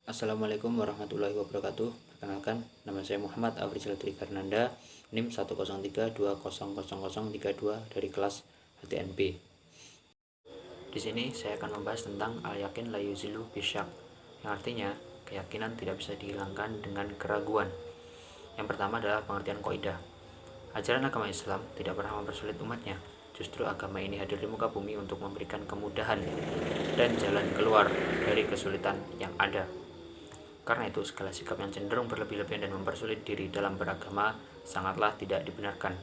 Assalamualaikum warahmatullahi wabarakatuh. Perkenalkan, nama saya Muhammad Afrizal Fernanda, NIM 103200032 dari kelas HTNB. Di sini saya akan membahas tentang al-yakin la yuzilu bisyak, yang artinya keyakinan tidak bisa dihilangkan dengan keraguan. Yang pertama adalah pengertian kaidah. Ajaran agama Islam tidak pernah mempersulit umatnya. Justru agama ini hadir di muka bumi untuk memberikan kemudahan dan jalan keluar dari kesulitan yang ada. Karena itu, segala sikap yang cenderung berlebih-lebihan dan mempersulit diri dalam beragama sangatlah tidak dibenarkan.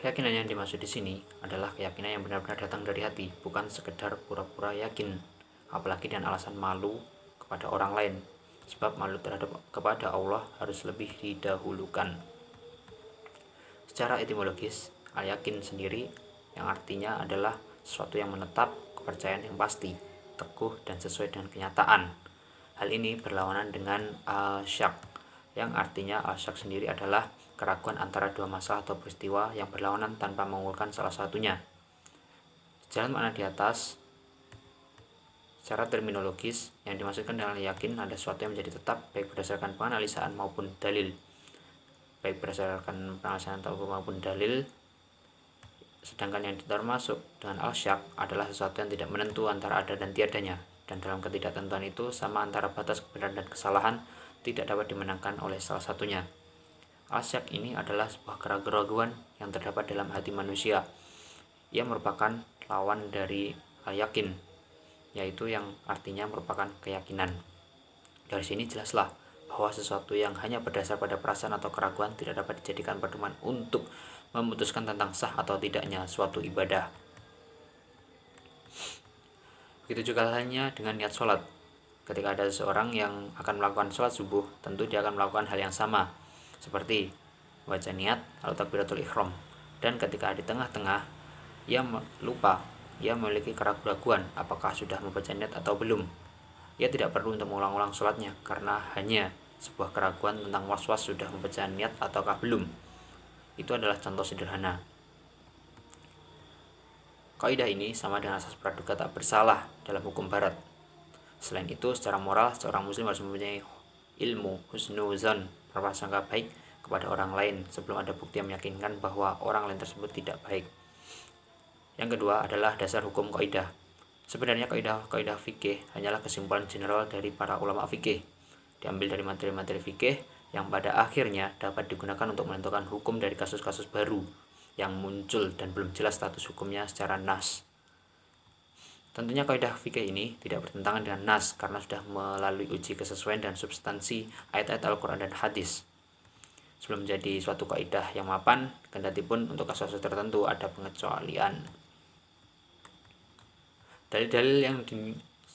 Keyakinan yang dimaksud di sini adalah keyakinan yang benar-benar datang dari hati, bukan sekedar pura-pura yakin, apalagi dengan alasan malu kepada orang lain, sebab malu terhadap kepada Allah harus lebih didahulukan. Secara etimologis, al-yakin sendiri yang artinya adalah sesuatu yang menetap, kepercayaan yang pasti, teguh dan sesuai dengan kenyataan. Hal ini berlawanan dengan al-syak, yang artinya al-syak sendiri adalah keraguan antara dua masalah atau peristiwa yang berlawanan tanpa mengunggulkan salah satunya. Sejalan makna di atas, secara terminologis, yang dimaksudkan dengan yakin adalah sesuatu yang menjadi tetap baik berdasarkan penganalisaan maupun dalil. Sedangkan yang termasuk dengan al-syak adalah sesuatu yang tidak menentu antara ada dan tiadanya. Dan dalam ketidaktentuan itu sama antara batas kebenaran dan kesalahan tidak dapat dimenangkan oleh salah satunya. Al-syak ini adalah sebuah keraguan yang terdapat dalam hati manusia. Ia merupakan lawan dari al-yakin, yaitu yang artinya merupakan keyakinan. Dari sini jelaslah bahwa sesuatu yang hanya berdasar pada perasaan atau keraguan tidak dapat dijadikan pedoman untuk memutuskan tentang sah atau tidaknya suatu ibadah. Begitu juga halnya dengan niat sholat. Ketika ada seseorang yang akan melakukan sholat subuh, tentu dia akan melakukan hal yang sama, seperti baca niat atau takbiratul ihram. Dan ketika di tengah-tengah, ia lupa, ia memiliki keraguan apakah sudah membaca niat atau belum. Ia tidak perlu untuk mengulang-ulang sholatnya, karena hanya sebuah keraguan tentang was-was sudah membaca niat ataukah belum. Itu adalah contoh sederhana. Kaidah ini sama dengan asas praduga tak bersalah dalam hukum barat. Selain itu, secara moral, seorang muslim harus mempunyai ilmu husnuzon, prasangka baik kepada orang lain sebelum ada bukti yang meyakinkan bahwa orang lain tersebut tidak baik. Yang kedua adalah dasar hukum kaidah. Sebenarnya kaidah fikih hanyalah kesimpulan general dari para ulama fikih, diambil dari materi-materi fikih yang pada akhirnya dapat digunakan untuk menentukan hukum dari kasus-kasus baru yang muncul dan belum jelas status hukumnya secara nas. Tentunya kaidah fikih ini tidak bertentangan dengan nas karena sudah melalui uji kesesuaian dan substansi ayat-ayat Al-Quran dan hadis. Sebelum menjadi suatu kaidah yang mapan, kendati pun untuk kasus-kasus tertentu ada pengecualian. Dalil-dalil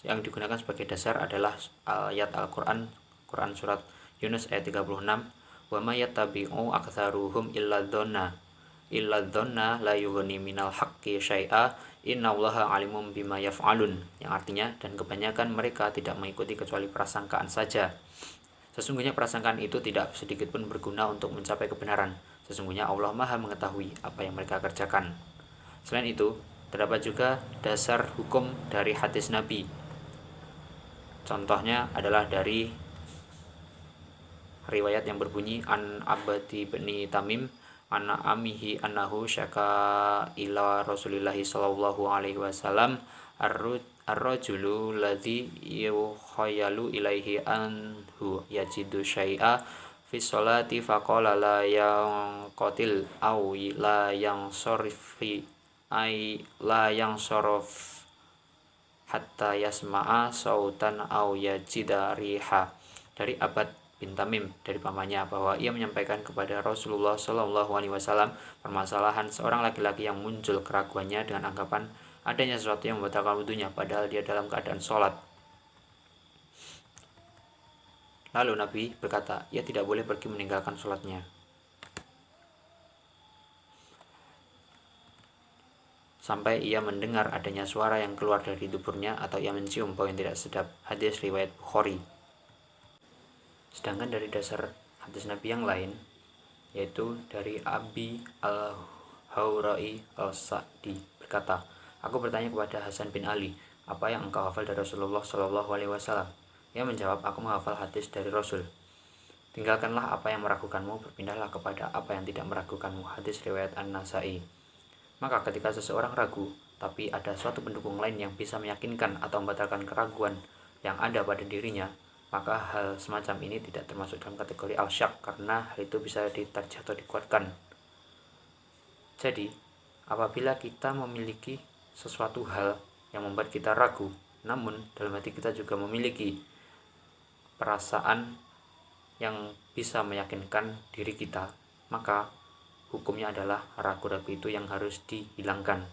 yang digunakan sebagai dasar adalah ayat Al-Quran, Quran surat Yunus ayat 36, wa may yattabi'u aktsaruhum illa dzonna la yughni minal haqqi syai'a innallaha alimun bima yaf'alun, yang artinya dan kebanyakan mereka tidak mengikuti kecuali prasangkaan saja. Sesungguhnya prasangkaan itu tidak sedikit pun berguna untuk mencapai kebenaran. Sesungguhnya Allah Maha mengetahui apa yang mereka kerjakan. Selain itu, terdapat juga dasar hukum dari hadis Nabi. Contohnya adalah dari riwayat yang berbunyi an Abdi bin Tamim anna amihi annahu syaka ila Rasulillahi sallallahu alaihi wasallam ar-rajulu ladzi yukhayyalu ilaihi anhu yajidu syai'a fi sholati faqala la yanqatil aw la yansarifi ay la yansarif hatta yasma'a sautan aw yajida riha. Dari Abad bin Tamim dari pamannya bahwa ia menyampaikan kepada Rasulullah SAW permasalahan seorang laki-laki yang muncul keraguannya dengan anggapan adanya sesuatu yang membatalkan wudunya padahal dia dalam keadaan sholat. Lalu Nabi berkata, ia tidak boleh pergi meninggalkan sholatnya sampai ia mendengar adanya suara yang keluar dari tuburnya atau ia mencium bau yang tidak sedap. Hadis riwayat Bukhari. Sedangkan dari dasar hadis Nabi yang lain, yaitu dari Abi al-Hawra'i al-Sa'di berkata, aku bertanya kepada Hasan bin Ali, apa yang engkau hafal dari Rasulullah SAW? Ia menjawab, aku menghafal hadis dari Rasul. Tinggalkanlah apa yang meragukanmu, berpindahlah kepada apa yang tidak meragukanmu. Hadis riwayat An-Nasai. Maka ketika seseorang ragu, tapi ada suatu pendukung lain yang bisa meyakinkan atau membatalkan keraguan yang ada pada dirinya, maka hal semacam ini tidak termasuk dalam kategori al-syak, karena hal itu bisa ditarjih atau dikuatkan. Jadi, apabila kita memiliki sesuatu hal yang membuat kita ragu, namun dalam hati kita juga memiliki perasaan yang bisa meyakinkan diri kita, maka hukumnya adalah ragu-ragu itu yang harus dihilangkan.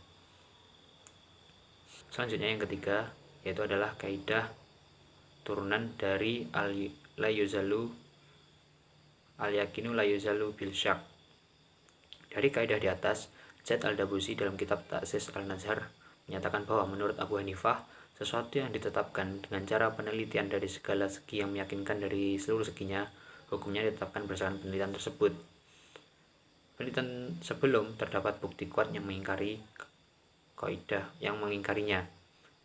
Selanjutnya yang ketiga, yaitu adalah kaidah turunan dari al-yakinu la yuzalu bil syak. Dari kaidah di atas, Zaid al-Dabusi dalam kitab Ta'sis al-Nazhar menyatakan bahwa menurut Abu Hanifah, sesuatu yang ditetapkan dengan cara penelitian dari segala segi yang meyakinkan dari seluruh seginya, hukumnya ditetapkan berdasarkan penelitian tersebut. Penelitian sebelum terdapat bukti kuat yang mengingkari kaidah yang mengingkarinya.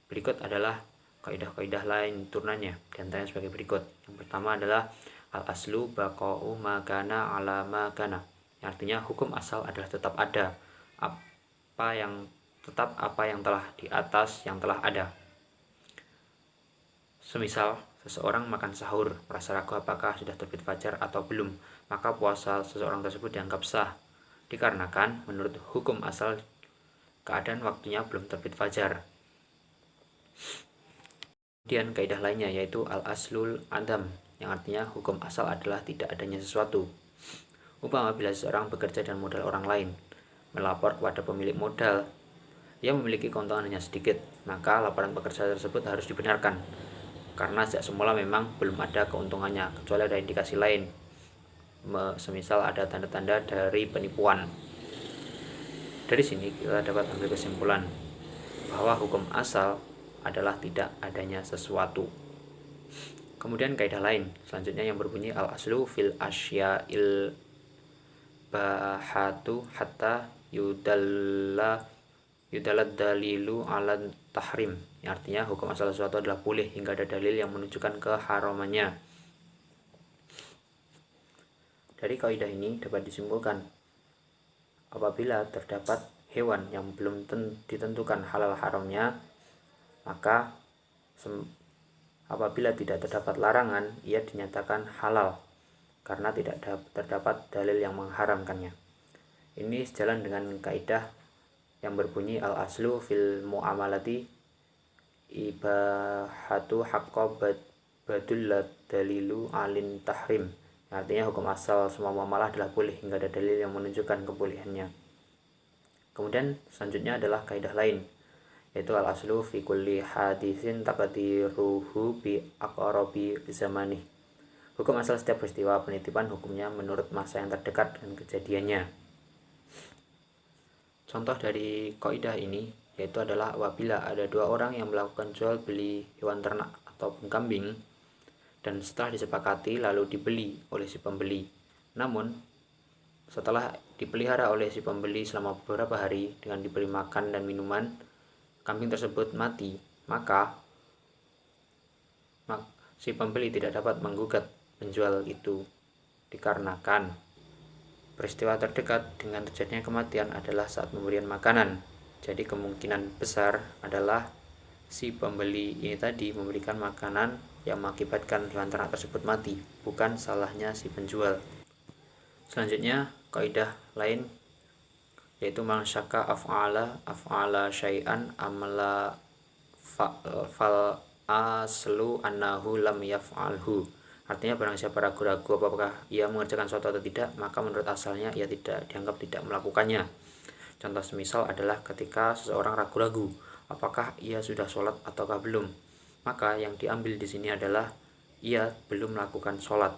Berikut adalah kaidah-kaidah lain turunannya, diantaranya sebagai berikut. Yang pertama adalah al-aslu baqa'u ma kana ala ma kana. Artinya hukum asal adalah tetap ada apa yang telah di atas yang telah ada. Semisal seseorang makan sahur, merasa ragu apakah sudah terbit fajar atau belum, maka puasa seseorang tersebut dianggap sah, dikarenakan menurut hukum asal keadaan waktunya belum terbit fajar. Kemudian kaidah lainnya yaitu al-aslul adam, yang artinya hukum asal adalah tidak adanya sesuatu. Umpama bila seseorang bekerja dan modal orang lain, melapor kepada pemilik modal, ia memiliki keuntungan hanya sedikit, maka laporan pekerja tersebut harus dibenarkan, karena sejak semula memang belum ada keuntungannya, kecuali ada indikasi lain, semisal ada tanda-tanda dari penipuan. Dari sini kita dapat ambil kesimpulan bahwa hukum asal adalah tidak adanya sesuatu. Kemudian kaidah lain selanjutnya yang berbunyi al-aslu fil asya'il bahatu hatta yudalad dalilu ala tahrim. Artinya hukum asal sesuatu adalah boleh hingga ada dalil yang menunjukkan keharamannya. Dari kaidah ini dapat disimpulkan apabila terdapat hewan yang belum ditentukan halal haramnya, maka apabila tidak terdapat larangan, ia dinyatakan halal karena tidak terdapat dalil yang mengharamkannya. Ini sejalan dengan kaidah yang berbunyi al-aslu fil mu'amalati ibahatu haqqa badul dalilu alin tahrim. Artinya hukum asal semua muamalah adalah boleh hingga ada dalil yang menunjukkan kebolehannya. Kemudian selanjutnya adalah kaidah lain, yaitu al-aslu fi kulli hadisin taqdiruhu bi aqrabi zamanih. Hukum asal setiap peristiwa penitipan hukumnya menurut masa yang terdekat dengan kejadiannya. Contoh dari kaidah ini yaitu adalah apabila ada dua orang yang melakukan jual beli hewan ternak ataupun kambing, dan setelah disepakati lalu dibeli oleh si pembeli. Namun setelah dipelihara oleh si pembeli selama beberapa hari dengan diberi makan dan minuman, kambing tersebut mati, maka si pembeli tidak dapat menggugat penjual itu, dikarenakan peristiwa terdekat dengan terjadinya kematian adalah saat pemberian makanan. Jadi kemungkinan besar adalah si pembeli ini tadi memberikan makanan yang mengakibatkan hewan ternak tersebut mati, bukan salahnya si penjual. Selanjutnya kaidah lain yaitu man syakka af'ala syai'an amla fal aslu annahu lam yaf'alhu. Artinya barang siapa ragu-ragu apakah ia mengerjakan sesuatu atau tidak, maka menurut asalnya ia dianggap tidak melakukannya. Contoh semisal adalah ketika seseorang ragu-ragu apakah ia sudah sholat ataukah belum, maka yang diambil di sini adalah ia belum melakukan sholat.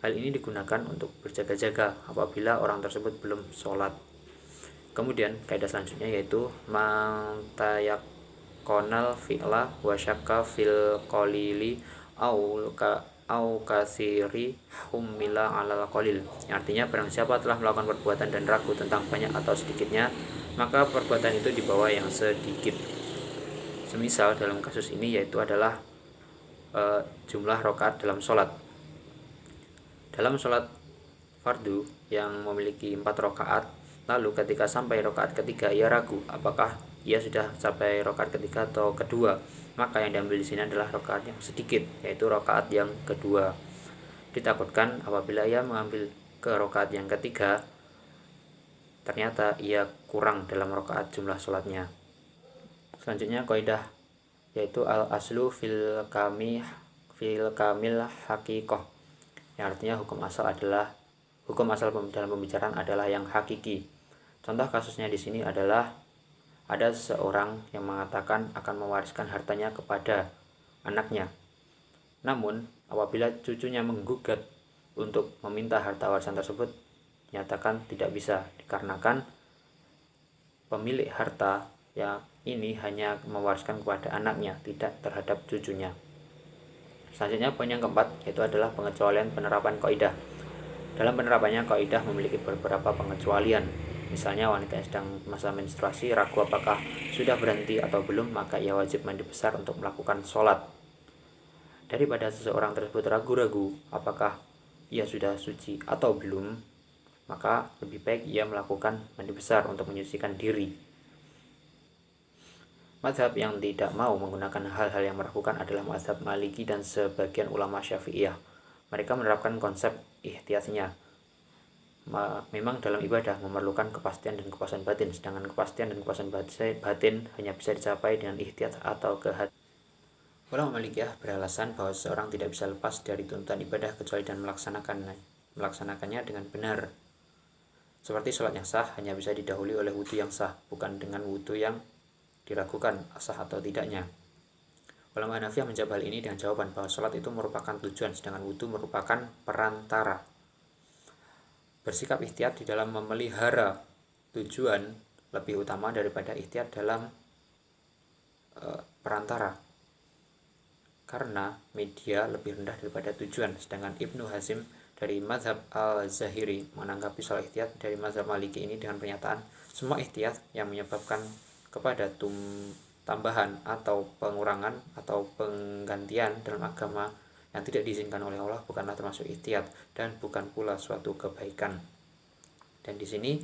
Hal ini digunakan untuk berjaga-jaga apabila orang tersebut belum sholat. Kemudian kaidah selanjutnya yaitu mantayakonal fi'la wa syakka fil qalili au kasiri humila alal qalil. Artinya barang siapa telah melakukan perbuatan dan ragu tentang banyak atau sedikitnya, maka perbuatan itu dibawa yang sedikit. Semisal dalam kasus ini yaitu adalah jumlah rakaat dalam sholat. Dalam sholat fardu yang memiliki 4 rakaat, lalu ketika sampai rakaat ketiga ia ragu apakah ia sudah sampai rakaat ketiga atau kedua, maka yang diambil di sini adalah rakaat yang sedikit, yaitu rakaat yang kedua. Ditakutkan apabila ia mengambil ke rakaat yang ketiga, ternyata ia kurang dalam rakaat jumlah sholatnya. Selanjutnya kaidah yaitu al aslu fil kamil hakikoh, yang artinya hukum asal dalam pembicaraan adalah yang hakiki. Contoh kasusnya di sini adalah ada seseorang yang mengatakan akan mewariskan hartanya kepada anaknya. Namun apabila cucunya menggugat untuk meminta harta warisan tersebut, nyatakan tidak bisa dikarenakan pemilik harta yang ini hanya mewariskan kepada anaknya, tidak terhadap cucunya. Selanjutnya poin yang keempat yaitu adalah pengecualian penerapan kaidah. Dalam penerapannya kaidah memiliki beberapa pengecualian. Misalnya wanita yang sedang masa menstruasi ragu apakah sudah berhenti atau belum, maka ia wajib mandi besar untuk melakukan sholat. Daripada seseorang tersebut ragu-ragu apakah ia sudah suci atau belum, maka lebih baik ia melakukan mandi besar untuk menyucikan diri. Mazhab yang tidak mau menggunakan hal-hal yang meragukan adalah mazhab Maliki dan sebagian ulama Syafi'iyah. Mereka menerapkan konsep ihtiyatnya. Memang dalam ibadah memerlukan kepastian dan kepuasan batin, sedangkan kepastian dan kepuasan batin hanya bisa dicapai dengan ihtiyat atau kehati. Ulama Malikiyah beralasan bahwa seseorang tidak bisa lepas dari tuntutan ibadah kecuali dan melaksanakannya dengan benar. Seperti sholat yang sah hanya bisa didahului oleh wudu yang sah, bukan dengan wudu yang diragukan sah atau tidaknya. Ulama Hanafiyah menjawab hal ini dengan jawaban bahwa sholat itu merupakan tujuan, sedangkan wudu merupakan perantara. Bersikap ihtiyat di dalam memelihara tujuan lebih utama daripada ihtiyat dalam perantara, karena media lebih rendah daripada tujuan. Sedangkan Ibnu Hazim dari mazhab al-Zahiri menanggapi soal ihtiyat dari mazhab Maliki ini dengan pernyataan, semua ihtiyat yang menyebabkan kepada tambahan atau pengurangan atau penggantian dalam agama yang tidak diizinkan oleh Allah bukanlah termasuk ihtiyat dan bukan pula suatu kebaikan. Dan di sini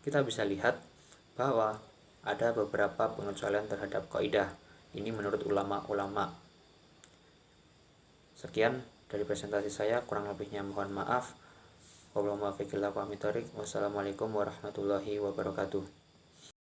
kita bisa lihat bahwa ada beberapa pengecualian terhadap kaidah ini menurut ulama-ulama. Sekian dari presentasi saya, kurang lebihnya mohon maaf. Wassalamualaikum warahmatullahi wabarakatuh.